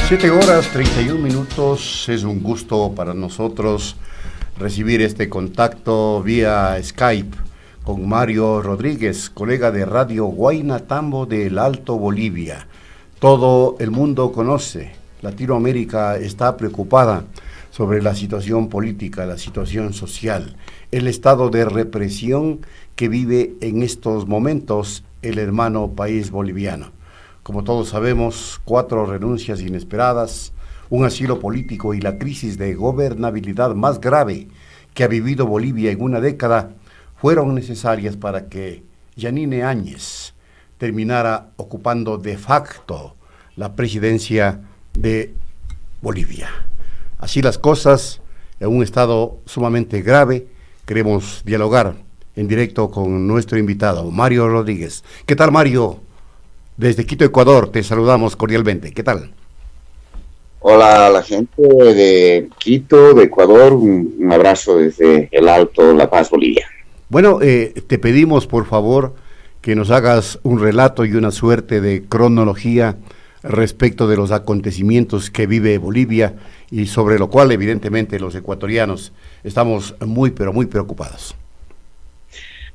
7:31. Es un gusto para nosotros recibir este contacto vía Skype con Mario Rodríguez, colega de Radio Guaynatambo del Alto Bolivia. Todo el mundo conoce, Latinoamérica está preocupada sobre la situación política, la situación social, el estado de represión que vive en estos momentos el hermano país boliviano. Como todos sabemos, 4 renuncias inesperadas, un asilo político y la crisis de gobernabilidad más grave que ha vivido Bolivia en una década fueron necesarias para que Yanine Áñez terminara ocupando de facto la presidencia de Bolivia. Así las cosas, en un estado sumamente grave, queremos dialogar en directo con nuestro invitado, Mario Rodríguez. ¿Qué tal, Mario? Desde Quito, Ecuador, te saludamos cordialmente. ¿Qué tal? Hola a la gente de Quito, de Ecuador. Un abrazo desde el Alto La Paz, Bolivia. Bueno, te pedimos, por favor, que nos hagas un relato y una suerte de cronología respecto de los acontecimientos que vive Bolivia y sobre lo cual, evidentemente, los ecuatorianos estamos muy, pero muy preocupados.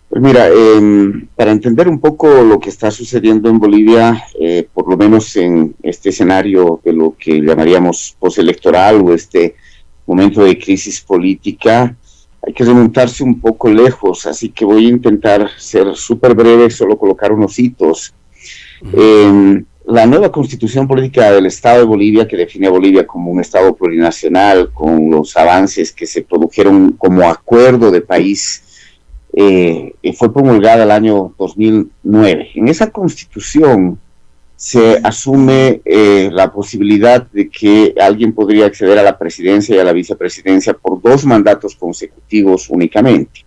Pues mira, para entender un poco lo que está sucediendo en Bolivia, por lo menos en este escenario de lo que llamaríamos postelectoral o este momento de crisis política, hay que remontarse un poco lejos, así que voy a intentar ser súper breve, solo colocar unos hitos. La nueva constitución política del Estado de Bolivia, que define a Bolivia como un Estado plurinacional, con los avances que se produjeron como acuerdo de país, fue promulgada el año 2009. En esa constitución se asume la posibilidad de que alguien podría acceder a la presidencia y a la vicepresidencia por 2 mandatos consecutivos únicamente.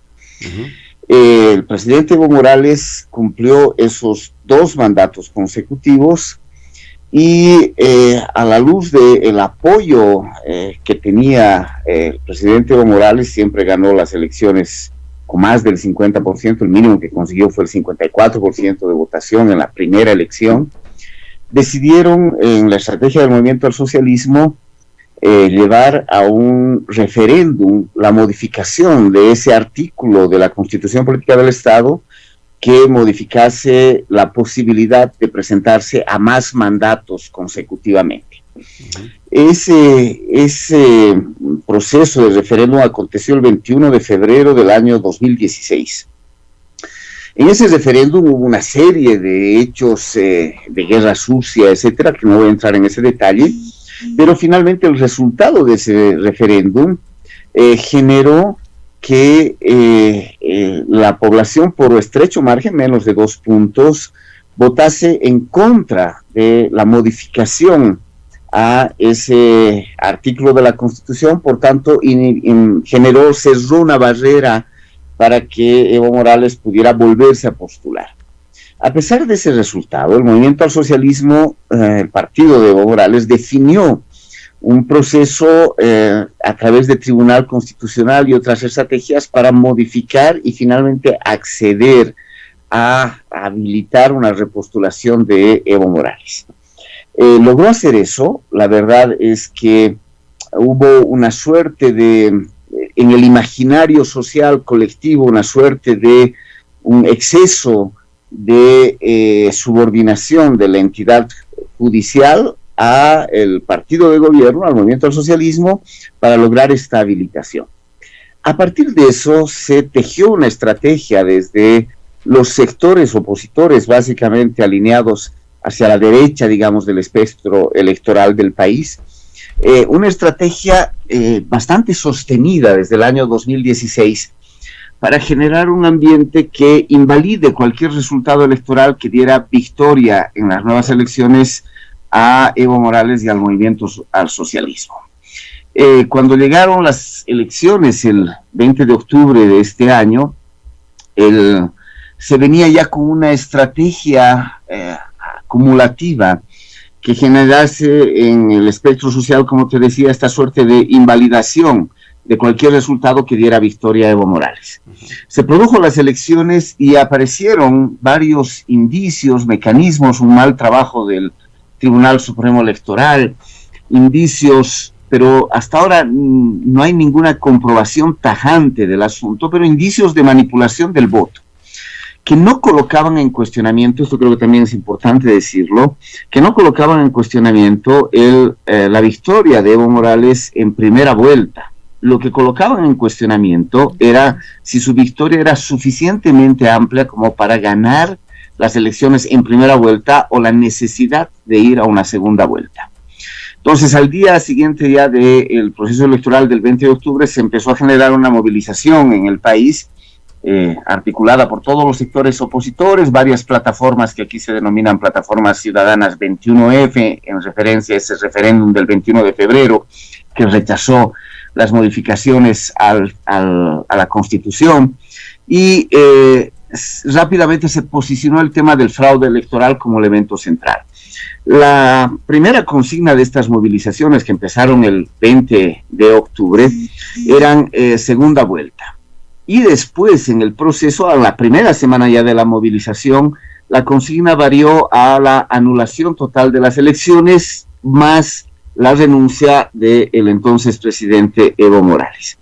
El presidente Evo Morales cumplió esos 2 mandatos consecutivos y a la luz del apoyo que tenía el presidente Evo Morales, siempre ganó las elecciones con más del 50%, el mínimo que consiguió fue el 54% de votación en la primera elección. Decidieron en la estrategia del movimiento al socialismo llevar a un referéndum la modificación de ese artículo de la Constitución Política del Estado que modificase la posibilidad de presentarse a más mandatos consecutivamente. Ese proceso de referéndum aconteció el 21 de febrero del año 2016. En ese referéndum hubo una serie de hechos de guerra sucia, etcétera, que no voy a entrar en ese detalle, pero finalmente el resultado de ese referéndum generó que la población, por estrecho margen, menos de 2 puntos, votase en contra de la modificación a ese artículo de la Constitución. Por tanto, cerró una barrera para que Evo Morales pudiera volverse a postular. A pesar de ese resultado, el movimiento al socialismo, el partido de Evo Morales, definió un proceso a través de Tribunal Constitucional y otras estrategias para modificar y finalmente acceder a habilitar una repostulación de Evo Morales. Logró hacer eso. La verdad es que hubo una suerte en el imaginario social colectivo, una suerte de un exceso de subordinación de la entidad judicial a el partido de gobierno, al movimiento al socialismo, para lograr esta habilitación. A partir de eso se tejió una estrategia desde los sectores opositores, básicamente alineados hacia la derecha, digamos, del espectro electoral del país, una estrategia bastante sostenida desde el año 2016 para generar un ambiente que invalide cualquier resultado electoral que diera victoria en las nuevas elecciones a Evo Morales y al movimiento al socialismo. Cuando llegaron las elecciones el 20 de octubre de este año, se venía ya con una estrategia acumulativa que generase en el espectro social, como te decía, esta suerte de invalidación de cualquier resultado que diera victoria a Evo Morales. Se produjo las elecciones y aparecieron varios indicios, mecanismos, un mal trabajo del Tribunal Supremo Electoral, indicios, pero hasta ahora no hay ninguna comprobación tajante del asunto, pero indicios de manipulación del voto, que no colocaban en cuestionamiento, esto creo que también es importante decirlo, que no colocaban en cuestionamiento la victoria de Evo Morales en primera vuelta. Lo que colocaban en cuestionamiento era si su victoria era suficientemente amplia como para ganar las elecciones en primera vuelta o la necesidad de ir a una segunda vuelta. Entonces, al día siguiente ya del proceso electoral del 20 de octubre se empezó a generar una movilización en el país, articulada por todos los sectores opositores, varias plataformas que aquí se denominan plataformas ciudadanas 21F, en referencia a ese referéndum del 21 de febrero, que rechazó las modificaciones a la Constitución, y rápidamente se posicionó el tema del fraude electoral como elemento central. La primera consigna de estas movilizaciones, que empezaron el 20 de octubre, eran segunda vuelta. Y después, en el proceso, a la primera semana ya de la movilización, la consigna varió a la anulación total de las elecciones, más la renuncia del entonces presidente Evo Morales.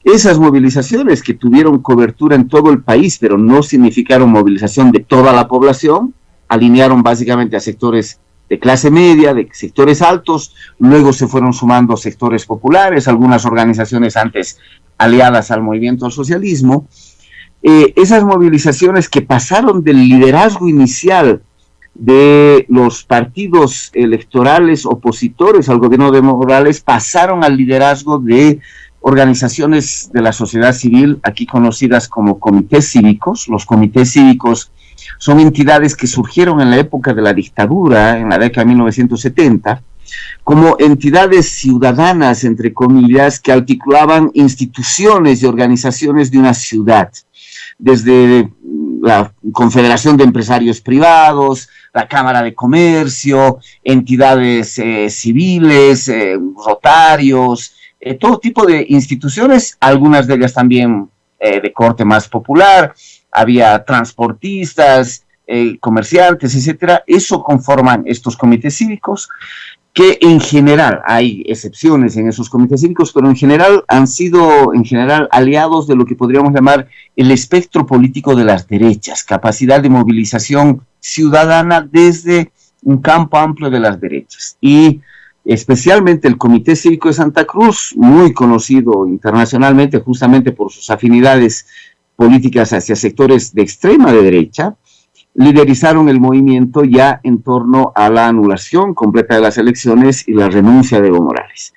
Esas movilizaciones, que tuvieron cobertura en todo el país, pero no significaron movilización de toda la población, alinearon básicamente a sectores de clase media, de sectores altos, luego se fueron sumando sectores populares, algunas organizaciones antes aliadas al movimiento al socialismo. Esas movilizaciones, que pasaron del liderazgo inicial de los partidos electorales opositores al gobierno de Morales, pasaron al liderazgo de organizaciones de la sociedad civil, aquí conocidas como comités cívicos. Los comités cívicos son entidades que surgieron en la época de la dictadura, en la década de 1970, como entidades ciudadanas, entre comillas, que articulaban instituciones y organizaciones de una ciudad, desde la Confederación de Empresarios Privados, la Cámara de Comercio, entidades civiles, rotarios, todo tipo de instituciones, algunas de ellas también de corte más popular. Había transportistas, comerciantes, etcétera. Eso conforman estos comités cívicos, que en general, hay excepciones en esos comités cívicos, pero en general han sido aliados de lo que podríamos llamar el espectro político de las derechas, capacidad de movilización ciudadana desde un campo amplio de las derechas. Y especialmente el Comité Cívico de Santa Cruz, muy conocido internacionalmente justamente por sus afinidades políticas hacia sectores de extrema derecha, liderizaron el movimiento ya en torno a la anulación completa de las elecciones y la renuncia de Evo Morales.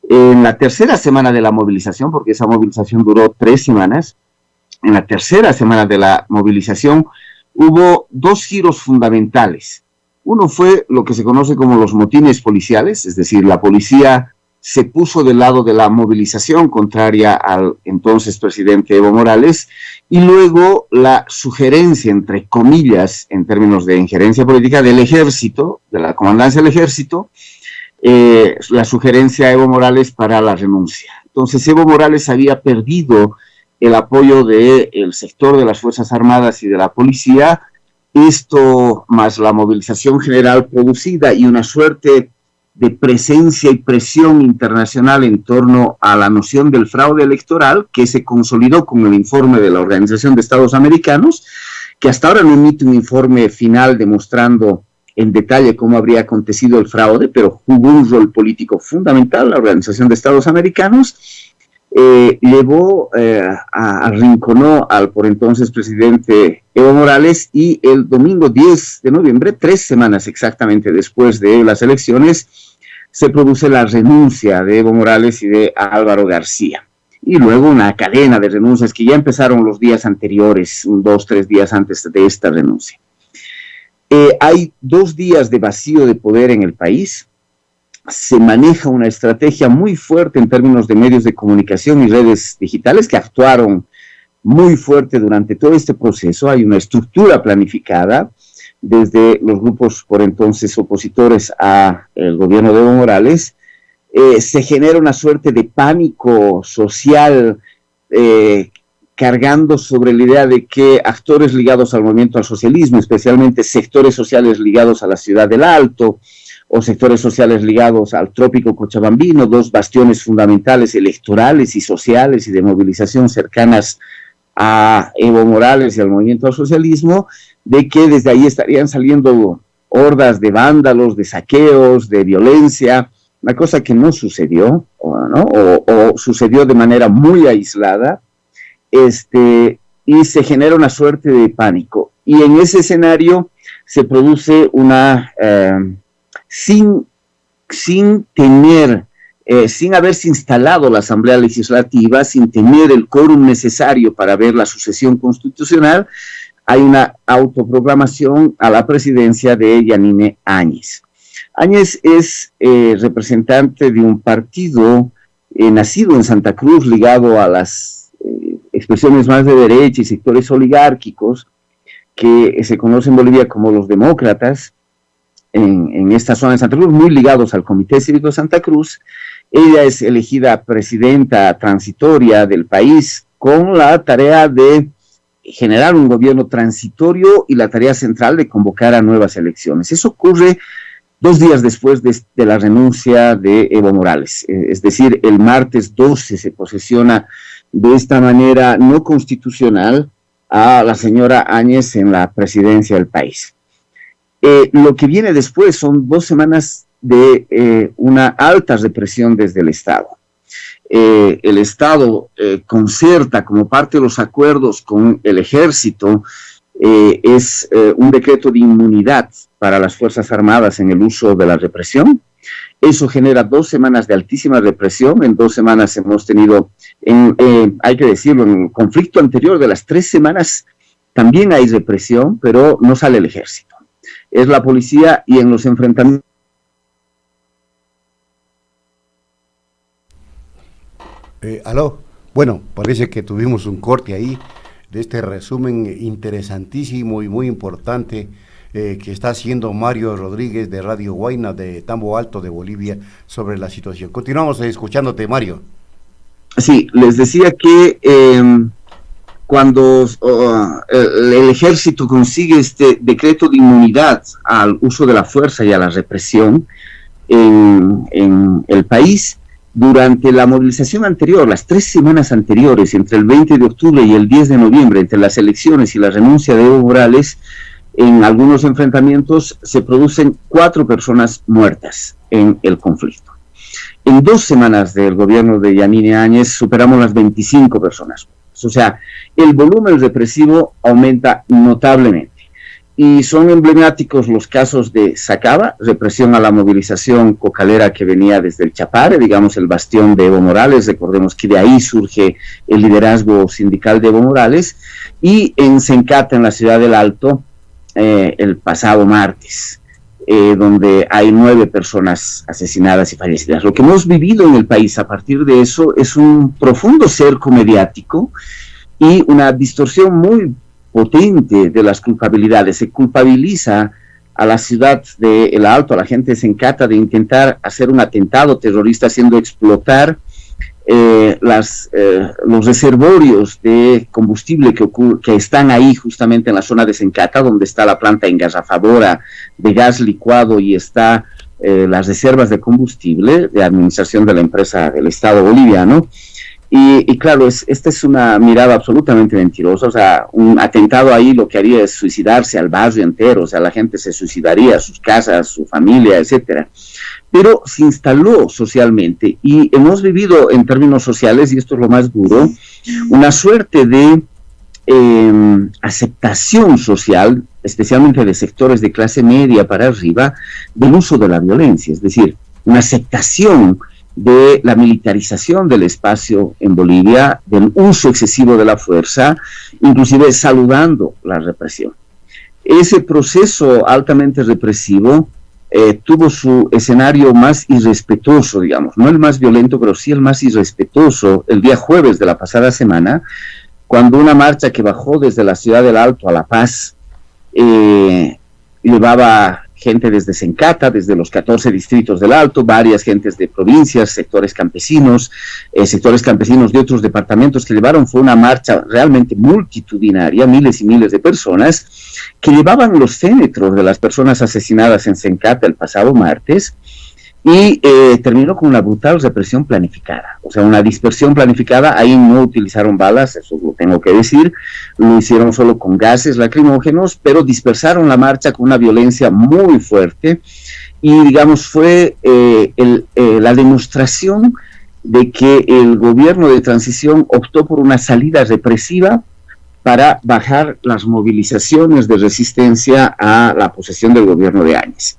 En la tercera semana de la movilización, porque esa movilización duró 3 semanas, en la tercera semana de la movilización hubo 2 giros fundamentales. Uno fue lo que se conoce como los motines policiales, es decir, la policía se puso del lado de la movilización contraria al entonces presidente Evo Morales, y luego la sugerencia, entre comillas, en términos de injerencia política del ejército, de la comandancia del ejército, la sugerencia a Evo Morales para la renuncia. Entonces Evo Morales había perdido el apoyo del sector de las Fuerzas Armadas y de la policía. Esto, más la movilización general producida y una suerte de presencia y presión internacional en torno a la noción del fraude electoral, que se consolidó con el informe de la Organización de Estados Americanos, que hasta ahora no emite un informe final demostrando en detalle cómo habría acontecido el fraude, pero jugó un rol político fundamental la Organización de Estados Americanos. Arrinconó al por entonces presidente Evo Morales, y el domingo 10 de noviembre, 3 semanas exactamente después de las elecciones, se produce la renuncia de Evo Morales y de Álvaro García. Y luego una cadena de renuncias que ya empezaron los días anteriores, 2, 3 días antes de esta renuncia. Hay 2 días de vacío de poder en el país. Se maneja una estrategia muy fuerte en términos de medios de comunicación y redes digitales que actuaron muy fuerte durante todo este proceso. Hay una estructura planificada desde los grupos por entonces opositores al gobierno de Evo Morales. Se genera una suerte de pánico social cargando sobre la idea de que actores ligados al movimiento al socialismo, especialmente sectores sociales ligados a la ciudad del Alto, o sectores sociales ligados al trópico cochabambino, dos bastiones fundamentales electorales y sociales y de movilización cercanas a Evo Morales y al movimiento al socialismo, de que desde ahí estarían saliendo hordas de vándalos, de saqueos, de violencia, una cosa que no sucedió, ¿no? o sucedió de manera muy aislada, y se genera una suerte de pánico. Y en ese escenario se produce una, sin haberse instalado la Asamblea Legislativa, sin tener el quórum necesario para ver la sucesión constitucional, hay una autoproclamación a la presidencia de Yanine Áñez. Áñez es representante de un partido nacido en Santa Cruz, ligado a las expresiones más de derecha y sectores oligárquicos, que se conocen en Bolivia como los demócratas, en esta zona de Santa Cruz, muy ligados al Comité Cívico de Santa Cruz. Ella es elegida presidenta transitoria del país con la tarea de generar un gobierno transitorio y la tarea central de convocar a nuevas elecciones. Eso ocurre 2 días después de la renuncia de Evo Morales, es decir, el martes 12 se posesiona de esta manera no constitucional a la señora Áñez en la presidencia del país. Lo que viene después son 2 semanas de una alta represión desde el Estado. El Estado concerta como parte de los acuerdos con el ejército, un decreto de inmunidad para las Fuerzas Armadas en el uso de la represión. Eso genera 2 semanas de altísima represión. En 2 semanas hemos tenido, hay que decirlo, en el conflicto anterior de las 3 semanas también hay represión, pero no sale el ejército. Es la policía, y en los enfrentamientos. Aló, bueno, parece que tuvimos un corte ahí de este resumen interesantísimo y muy importante que está haciendo Mario Rodríguez de Radio Guayna de Tambo Alto de Bolivia sobre la situación. Continuamos escuchándote, Mario. Sí, les decía que cuando el ejército consigue este decreto de inmunidad al uso de la fuerza y a la represión en el país, durante la movilización anterior, las 3 semanas anteriores, entre el 20 de octubre y el 10 de noviembre, entre las elecciones y la renuncia de Evo Morales, en algunos enfrentamientos se producen 4 personas muertas en el conflicto. En 2 semanas del gobierno de Yanine Áñez superamos las 25 personas. O sea, el volumen represivo aumenta notablemente. Y son emblemáticos los casos de Sacaba, represión a la movilización cocalera que venía desde el Chapare, digamos el bastión de Evo Morales. Recordemos que de ahí surge el liderazgo sindical de Evo Morales. Y en Sencata, en la ciudad del Alto, el pasado martes, donde hay 9 personas asesinadas y fallecidas. Lo que hemos vivido en el país a partir de eso es un profundo cerco mediático y una distorsión muy potente de las culpabilidades. Se culpabiliza a la ciudad de El Alto, a la gente de Sencata, de intentar hacer un atentado terrorista, haciendo explotar los reservorios de combustible que están ahí justamente en la zona de Sencata, donde está la planta engarrafadora de gas licuado y está las reservas de combustible de administración de la empresa del Estado boliviano. Y claro, esta es una mirada absolutamente mentirosa. O sea, un atentado ahí lo que haría es suicidarse al barrio entero. O sea, la gente se suicidaría, sus casas, su familia, etcétera. Pero se instaló socialmente y hemos vivido en términos sociales, y esto es lo más duro, una suerte de aceptación social, especialmente de sectores de clase media para arriba, del uso de la violencia. Es decir, una aceptación de la militarización del espacio en Bolivia, del uso excesivo de la fuerza, inclusive saludando la represión. Ese proceso altamente represivo tuvo su escenario más irrespetuoso, digamos, no el más violento, pero sí el más irrespetuoso, el día jueves de la pasada semana, cuando una marcha que bajó desde la ciudad del Alto a La Paz llevaba gente desde Sencata, desde los 14 distritos del Alto, varias gentes de provincias, sectores campesinos de otros departamentos que llevaron. Fue una marcha realmente multitudinaria, miles y miles de personas, que llevaban los féretros de las personas asesinadas en Sencata el pasado martes, y terminó con una brutal represión planificada, o sea, una dispersión planificada. Ahí no utilizaron balas, eso lo tengo que decir, lo hicieron solo con gases lacrimógenos, pero dispersaron la marcha con una violencia muy fuerte, y digamos fue la demostración de que el gobierno de transición optó por una salida represiva para bajar las movilizaciones de resistencia a la posesión del gobierno de Áñez.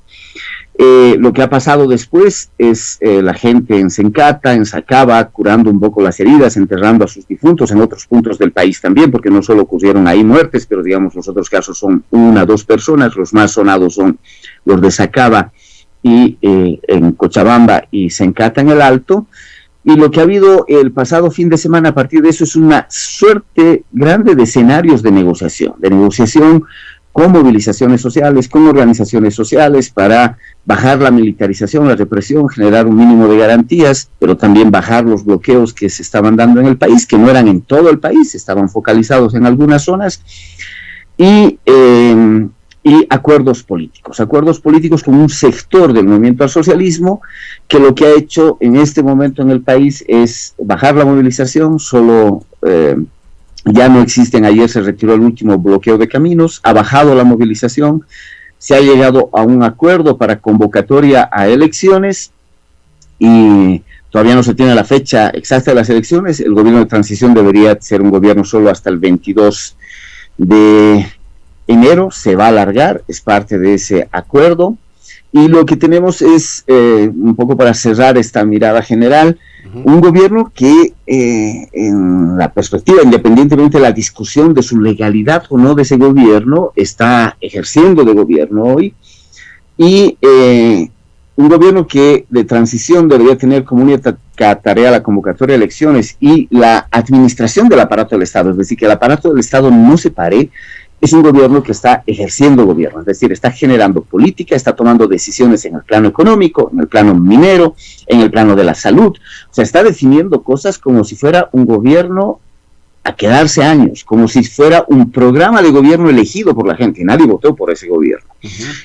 Lo que ha pasado después es la gente en Sencata, en Sacaba, curando un poco las heridas, enterrando a sus difuntos, en otros puntos del país también, porque no solo ocurrieron ahí muertes, pero digamos los otros casos son 1 o 2 personas, los más sonados son los de Sacaba y en Cochabamba y Sencata en el Alto. Y lo que ha habido el pasado fin de semana a partir de eso es una suerte grande de escenarios de negociación con movilizaciones sociales, con organizaciones sociales, para bajar la militarización, la represión, generar un mínimo de garantías, pero también bajar los bloqueos que se estaban dando en el país, que no eran en todo el país, estaban focalizados en algunas zonas, y acuerdos políticos con un sector del movimiento al socialismo, que lo que ha hecho en este momento en el país es bajar la movilización. Solo ya no existen, ayer se retiró el último bloqueo de caminos, ha bajado la movilización, se ha llegado a un acuerdo para convocatoria a elecciones, y todavía no se tiene la fecha exacta de las elecciones. El gobierno de transición debería ser un gobierno solo hasta el 22 de enero, se va a alargar, es parte de ese acuerdo. Y lo que tenemos es, un poco para cerrar esta mirada general, un gobierno que en la perspectiva, independientemente de la discusión de su legalidad o no de ese gobierno, está ejerciendo de gobierno hoy, y un gobierno que de transición debería tener como única tarea la convocatoria de elecciones y la administración del aparato del Estado, es decir, que el aparato del Estado no se pare. Es un gobierno que está ejerciendo gobierno, es decir, está generando política, está tomando decisiones en el plano económico, en el plano minero, en el plano de la salud. O sea, está definiendo cosas como si fuera un gobierno a quedarse años, como si fuera un programa de gobierno elegido por la gente, y nadie votó por ese gobierno.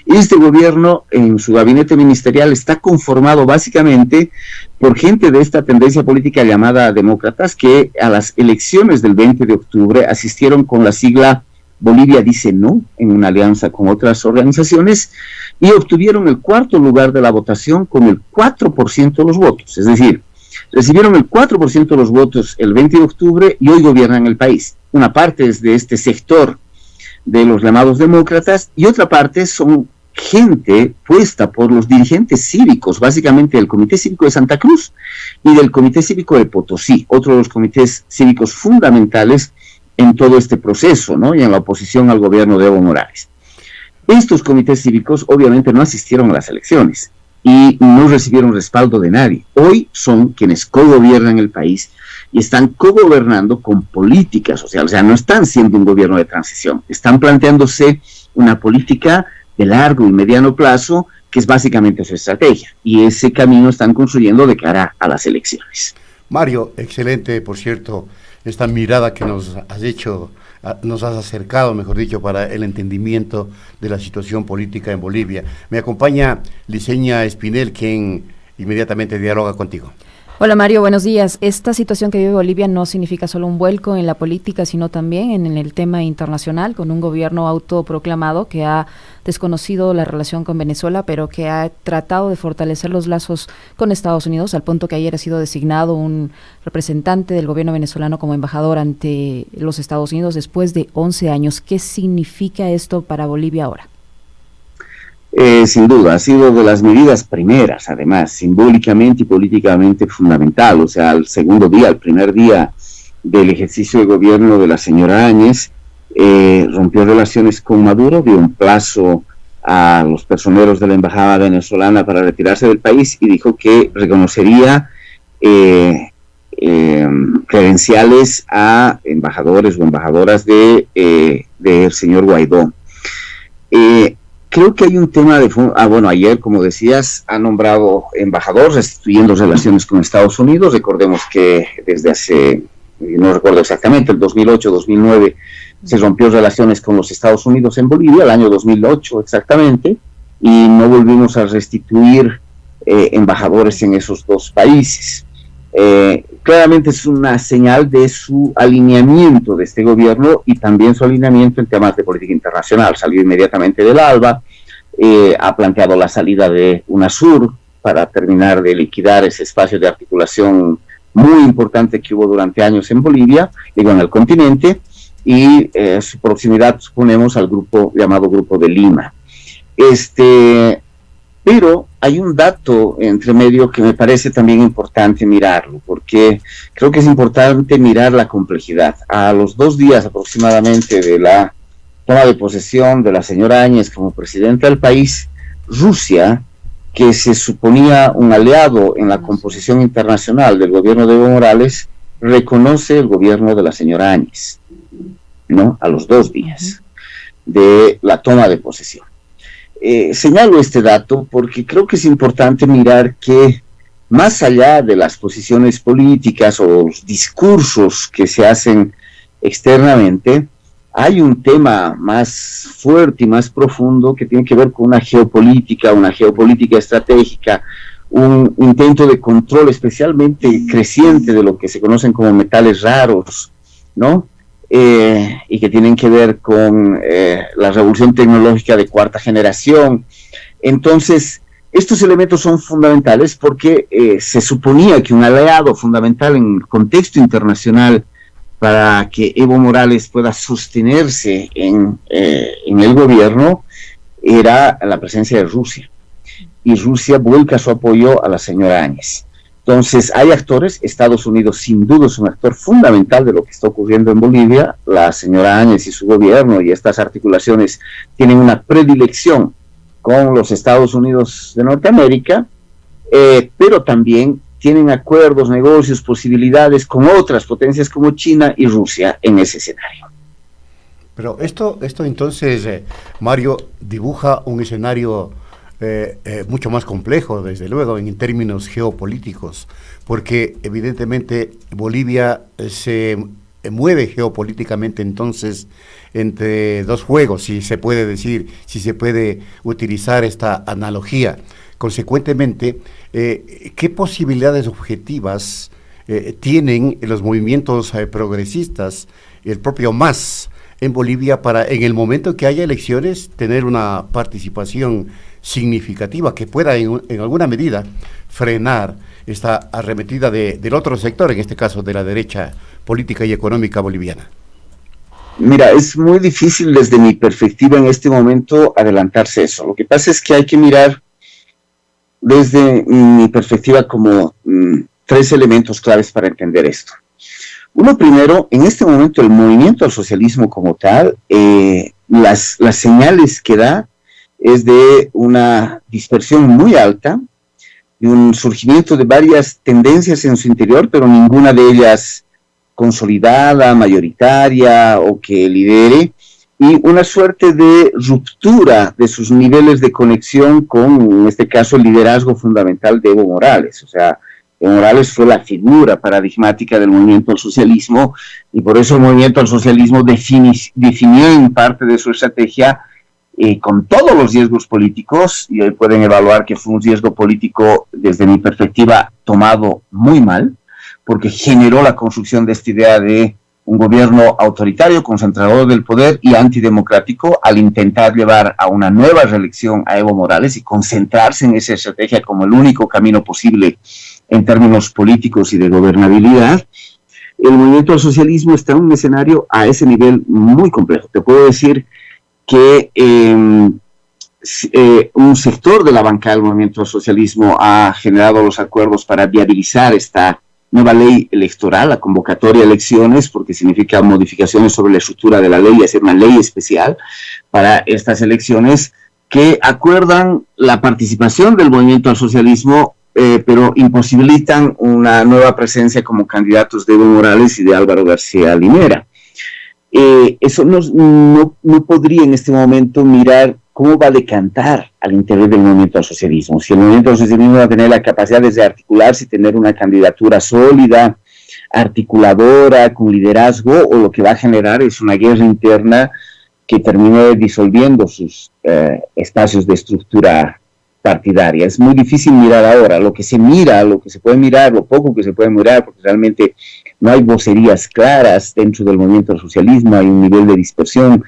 Este gobierno, en su gabinete ministerial, está conformado básicamente por gente de esta tendencia política llamada demócratas, que a las elecciones del 20 de octubre asistieron con la sigla Bolivia dice no, en una alianza con otras organizaciones, y obtuvieron el 4º lugar de la votación con el 4% de los votos. Es decir, recibieron el 4% de los votos el 20 de octubre y hoy gobiernan el país. Una parte es de este sector de los llamados demócratas, y otra parte son gente puesta por los dirigentes cívicos, básicamente del Comité Cívico de Santa Cruz y del Comité Cívico de Potosí, otro de los comités cívicos fundamentales en todo este proceso, ¿no? Y en la oposición al gobierno de Evo Morales. Estos comités cívicos obviamente no asistieron a las elecciones y no recibieron respaldo de nadie. Hoy son quienes cogobiernan el país y están cogobernando con política social. O sea, no están siendo un gobierno de transición, están planteándose una política de largo y mediano plazo, que es básicamente su estrategia, y ese camino están construyendo de cara a las elecciones. Mario, excelente, por cierto, esta mirada que nos has hecho, nos has acercado, mejor dicho, para el entendimiento de la situación política en Bolivia. Me acompaña Liceña Espinel, quien inmediatamente dialoga contigo. Hola Mario, buenos días. Esta situación que vive Bolivia no significa solo un vuelco en la política, sino también en el tema internacional, con un gobierno autoproclamado que ha desconocido la relación con Venezuela, pero que ha tratado de fortalecer los lazos con Estados Unidos, al punto que ayer ha sido designado un representante del gobierno venezolano como embajador ante los Estados Unidos después de 11 años. ¿Qué significa esto para Bolivia ahora? Sin duda, ha sido de las medidas primeras, además, simbólicamente y políticamente fundamental. O sea, el primer día del ejercicio de gobierno de la señora Áñez, rompió relaciones con Maduro, dio un plazo a los personeros de la embajada venezolana para retirarse del país y dijo que reconocería credenciales a embajadores o embajadoras del señor Guaidó. Creo que hay un tema de fondo. Bueno, ayer, como decías, ha nombrado embajador, restituyendo relaciones con Estados Unidos. Recordemos que desde hace no recuerdo exactamente, el 2008, 2009, se rompió relaciones con los Estados Unidos en Bolivia, el año 2008 exactamente, y no volvimos a restituir embajadores en esos dos países. Claramente es una señal de su alineamiento de este gobierno y también su alineamiento en temas de política internacional. Salió inmediatamente del ALBA, ha planteado la salida de UNASUR para terminar de liquidar ese espacio de articulación muy importante que hubo durante años en Bolivia, digo, en el continente, y su proximidad, suponemos, al grupo llamado Grupo de Lima. Pero hay un dato entre medio que me parece también importante mirarlo, porque creo que es importante mirar la complejidad. A los 2 días aproximadamente de la toma de posesión de la señora Áñez como presidenta del país, Rusia, que se suponía un aliado en la composición internacional del gobierno de Evo Morales, reconoce el gobierno de la señora Áñez, ¿no? A los 2 días de la toma de posesión. Señalo este dato porque creo que es importante mirar que más allá de las posiciones políticas o los discursos que se hacen externamente, hay un tema más fuerte y más profundo que tiene que ver con una geopolítica estratégica, un intento de control especialmente creciente de lo que se conocen como metales raros, ¿no? Y que tienen que ver con la revolución tecnológica de 4ª generación. Entonces, estos elementos son fundamentales porque se suponía que un aliado fundamental en el contexto internacional para que Evo Morales pueda sostenerse en el gobierno era la presencia de Rusia. Y Rusia vuelca su apoyo a la señora Áñez. Entonces, hay actores, Estados Unidos sin duda es un actor fundamental de lo que está ocurriendo en Bolivia, la señora Áñez y su gobierno y estas articulaciones tienen una predilección con los Estados Unidos de Norteamérica, pero también tienen acuerdos, negocios, posibilidades con otras potencias como China y Rusia en ese escenario. Pero esto entonces, Mario, dibuja un escenario mucho más complejo, desde luego, en términos geopolíticos, porque evidentemente Bolivia se mueve geopolíticamente entonces entre 2 juegos, si se puede decir, si se puede utilizar esta analogía. Consecuentemente, ¿qué posibilidades objetivas tienen los movimientos progresistas, el propio MAS en Bolivia, para en el momento que haya elecciones tener una participación significativa que pueda en alguna medida frenar esta arremetida del otro sector, en este caso de la derecha política y económica boliviana? Mira, es muy difícil desde mi perspectiva en este momento adelantarse eso. Lo que pasa es que hay que mirar desde mi perspectiva como 3 elementos claves para entender esto. Uno, primero, en este momento el movimiento al socialismo como tal, las señales que da es de una dispersión muy alta, de un surgimiento de varias tendencias en su interior, pero ninguna de ellas consolidada, mayoritaria o que lidere, y una suerte de ruptura de sus niveles de conexión con, en este caso, el liderazgo fundamental de Evo Morales. O sea, Evo Morales fue la figura paradigmática del movimiento al socialismo, y por eso el movimiento al socialismo definió en parte de su estrategia con todos los riesgos políticos, y hoy pueden evaluar que fue un riesgo político, desde mi perspectiva, tomado muy mal, porque generó la construcción de esta idea de un gobierno autoritario, concentrador del poder y antidemocrático, al intentar llevar a una nueva reelección a Evo Morales y concentrarse en esa estrategia como el único camino posible en términos políticos y de gobernabilidad. El movimiento al socialismo está en un escenario a ese nivel muy complejo. Te puedo decir que un sector de la bancada del movimiento al socialismo ha generado los acuerdos para viabilizar esta nueva ley electoral, la convocatoria a elecciones, porque significa modificaciones sobre la estructura de la ley, y hacer una ley especial para estas elecciones que acuerdan la participación del movimiento al socialismo, pero imposibilitan una nueva presencia como candidatos de Evo Morales y de Álvaro García Linera. Eso no podría en este momento mirar cómo va a decantar al interior del movimiento al socialismo. Si el movimiento al socialismo va a tener la capacidad de articularse y tener una candidatura sólida articuladora, con liderazgo, o lo que va a generar es una guerra interna que termine disolviendo sus espacios de estructura partidaria. Es muy difícil mirar ahora lo que se mira, lo que se puede mirar, lo poco que se puede mirar, porque realmente no hay vocerías claras dentro del movimiento del socialismo, hay un nivel de dispersión,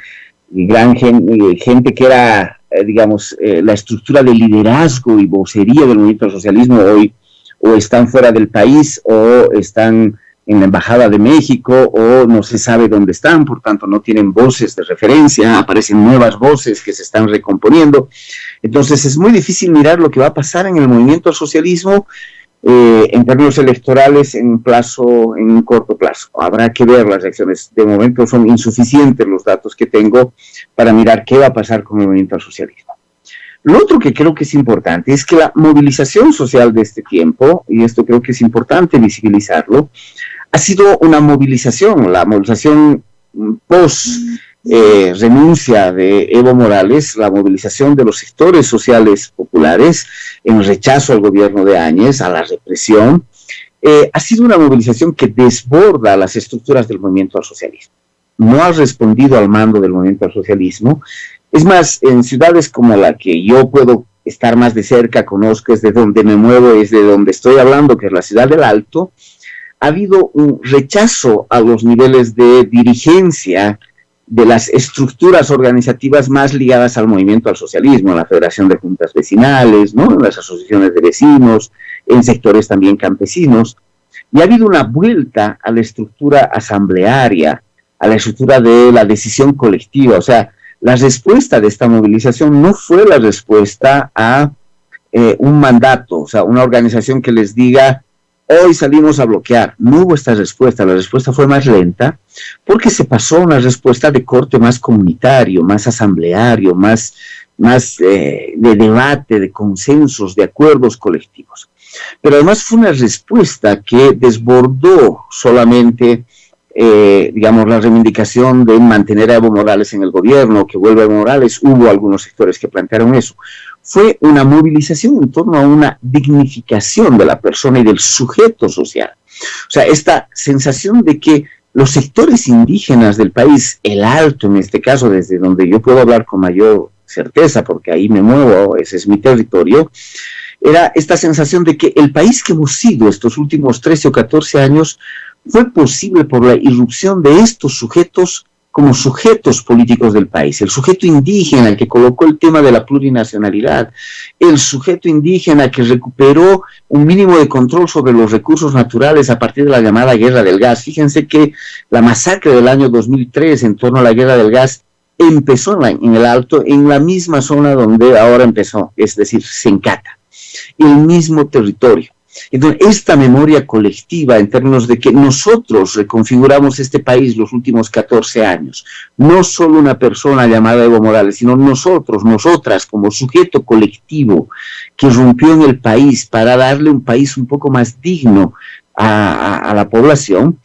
y gran gente que era, la estructura de liderazgo y vocería del movimiento del socialismo hoy o están fuera del país o están en la Embajada de México o no se sabe dónde están, por tanto no tienen voces de referencia, aparecen nuevas voces que se están recomponiendo. Entonces es muy difícil mirar lo que va a pasar en el movimiento al socialismo en términos electorales en un corto plazo. Habrá que ver las reacciones. De momento son insuficientes los datos que tengo para mirar qué va a pasar con el movimiento al socialismo. Lo otro que creo que es importante es que la movilización social de este tiempo, y esto creo que es importante visibilizarlo, ha sido una movilización, la movilización post renuncia de Evo Morales, la movilización de los sectores sociales populares en rechazo al gobierno de Áñez, a la represión, ha sido una movilización que desborda las estructuras del movimiento al socialismo. No ha respondido al mando del movimiento al socialismo. Es más, en ciudades como la que yo puedo estar más de cerca, conozco, es de donde me muevo, es de donde estoy hablando, que es la ciudad del Alto, ha habido un rechazo a los niveles de dirigencia de las estructuras organizativas más ligadas al movimiento al socialismo, la Federación de Juntas Vecinales, ¿no?, las asociaciones de vecinos, en sectores también campesinos, y ha habido una vuelta a la estructura asamblearia, a la estructura de la decisión colectiva. O sea, la respuesta de esta movilización no fue la respuesta a un mandato, o sea, una organización que les diga, hoy salimos a bloquear. No hubo esta respuesta, la respuesta fue más lenta, porque se pasó a una respuesta de corte más comunitario, más asambleario, más de debate, de consensos, de acuerdos colectivos. Pero además fue una respuesta que desbordó solamente, la reivindicación de mantener a Evo Morales en el gobierno, que vuelva Evo Morales. Hubo algunos sectores que plantearon eso. Fue una movilización en torno a una dignificación de la persona y del sujeto social. O sea, esta sensación de que los sectores indígenas del país, el Alto en este caso, desde donde yo puedo hablar con mayor certeza, porque ahí me muevo, ese es mi territorio, era esta sensación de que el país que hemos sido estos últimos 13 o 14 años fue posible por la irrupción de estos sujetos como sujetos políticos del país, el sujeto indígena, el que colocó el tema de la plurinacionalidad, el sujeto indígena que recuperó un mínimo de control sobre los recursos naturales a partir de la llamada Guerra del Gas. Fíjense que la masacre del año 2003 en torno a la Guerra del Gas empezó en el Alto, en la misma zona donde ahora empezó, es decir, Sencata, el mismo territorio. Entonces, esta memoria colectiva en términos de que nosotros reconfiguramos este país los últimos 14 años, no solo una persona llamada Evo Morales, sino nosotros, nosotras, como sujeto colectivo que rompió en el país para darle un país un poco más digno a la población,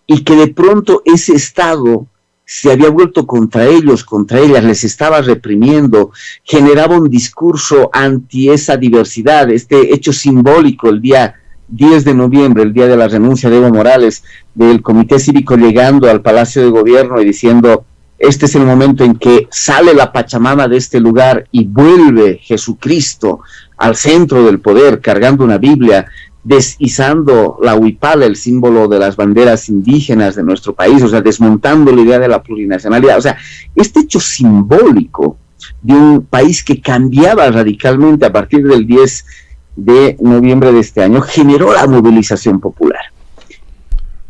y que de pronto ese Estado se había vuelto contra ellos, contra ellas, les estaba reprimiendo, generaba un discurso anti esa diversidad, este hecho simbólico, el día 10 de noviembre, el día de la renuncia de Evo Morales, del Comité Cívico llegando al Palacio de Gobierno y diciendo, este es el momento en que sale la Pachamama de este lugar y vuelve Jesucristo al centro del poder, cargando una Biblia, desizando la huipala, el símbolo de las banderas indígenas de nuestro país, o sea, desmontando la idea de la plurinacionalidad. O sea, este hecho simbólico de un país que cambiaba radicalmente a partir del 10 de noviembre de este año generó la movilización popular.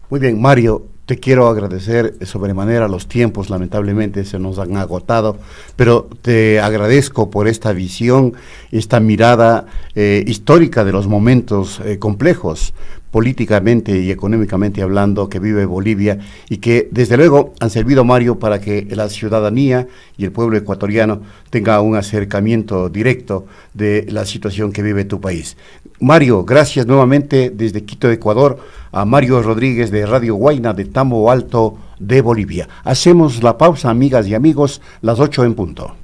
Muy bien, Mario, te quiero agradecer sobremanera. Los tiempos lamentablemente se nos han agotado, pero te agradezco por esta visión, esta mirada histórica de los momentos complejos, políticamente y económicamente hablando, que vive Bolivia, y que desde luego han servido, Mario, para que la ciudadanía y el pueblo ecuatoriano tenga un acercamiento directo de la situación que vive tu país. Mario, gracias nuevamente desde Quito, Ecuador, a Mario Rodríguez de Radio Guayna de Tambo Alto de Bolivia. Hacemos la pausa, amigas y amigos, las 8 en punto.